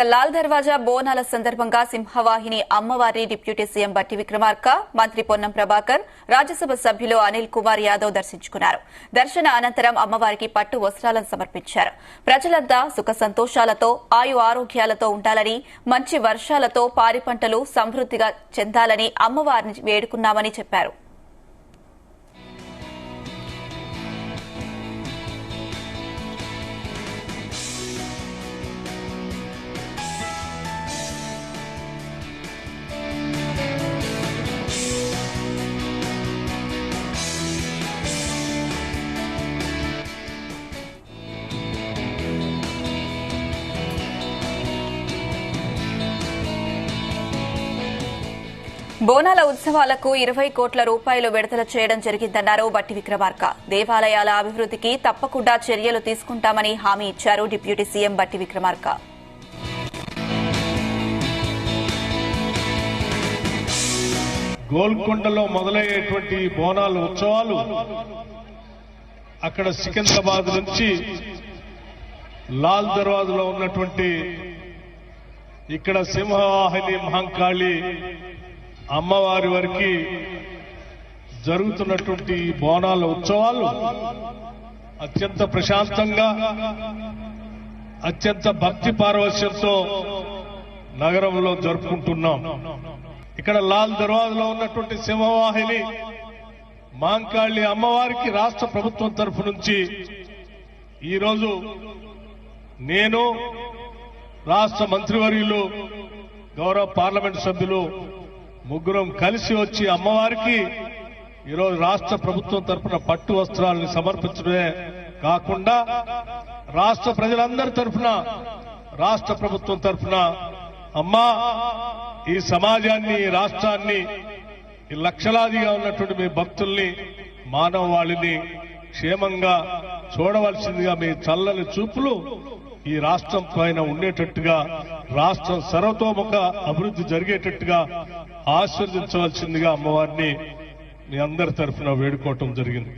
లాల్ దర్వాజా బోనాల సందర్భంగా సింహవాహిని అమ్మవారి డిప్యూటీ సీఎం బట్టి విక్రమార్క, మంత్రి పొన్నం ప్రభాకర్, రాజ్యసభ సభ్యులు అనిల్ కుమార్ యాదవ్ దర్శించుకున్నారు. దర్శన అనంతరం అమ్మవారికి పట్టు వస్త్రాలను సమర్పించారు. ప్రజలంతా సుఖ సంతోషాలతో, ఆయు ఆరోగ్యాలతో ఉండాలని, మంచి వర్షాలతో పాడి పంటలు సమృద్దిగా చెందాలని అమ్మవారిని వేడుకున్నామని చెప్పారు. బోనాల ఉత్సవాలకు 20 కోట్ల రూపాయలు విడుదల చేయడం జరిగిందన్నారు బట్టి విక్రమార్క. దేవాలయాల అభివృద్దికి తప్పకుండా చర్యలు తీసుకుంటామని హామీ ఇచ్చారు డిప్యూటీ సీఎం బట్టి విక్రమార్క. గోల్కొండలో మొదలయ్యేటువంటి బోనాల ఉత్సవాలు అక్కడ సికింద్రాబాద్ నుంచి లాల్ దర్వాజాలో ఉన్నటువంటి ఇక్కడ సింహవాహిని మహంకాళి అమ్మవారి వరకు జరుగుతున్నటువంటి బోనాల ఉత్సవాలు అత్యంత ప్రశాంతంగా, అత్యంత భక్తి పారవశ్యంతో నగరంలో జరుపుకుంటున్నాం. ఇక్కడ లాల్ దర్వాజాలో ఉన్నటువంటి సింహవాహిని మహంకాళి అమ్మవారికి రాష్ట్ర ప్రభుత్వం తరఫు నుంచి ఈరోజు నేను, రాష్ట్ర మంత్రివర్యులు, గౌరవ పార్లమెంటు సభ్యులు ముగ్గురం కలిసి వచ్చి అమ్మవారికి ఈరోజు రాష్ట్ర ప్రభుత్వం తరఫున పట్టు వస్త్రాలను సమర్పించడమే కాకుండా రాష్ట్ర ప్రజలందరి తరఫున, రాష్ట్ర ప్రభుత్వం తరఫున అమ్మా ఈ సమాజాన్ని, ఈ రాష్ట్రాన్ని, ఈ లక్షలాదిగా ఉన్నటువంటి మీ భక్తుల్ని, మానవాళిని క్షేమంగా చూడవలసిందిగా మీ చల్లని చూపులు ఈ రాష్ట్రం పైన ఉండేటట్టుగా, రాష్ట్రం సర్వతోముఖ అభివృద్ధి జరిగేటట్టుగా ఆశీర్వదించవలసిందిగా అమ్మవారిని మీ అందరి తరఫున వేడుకోవటం జరిగింది.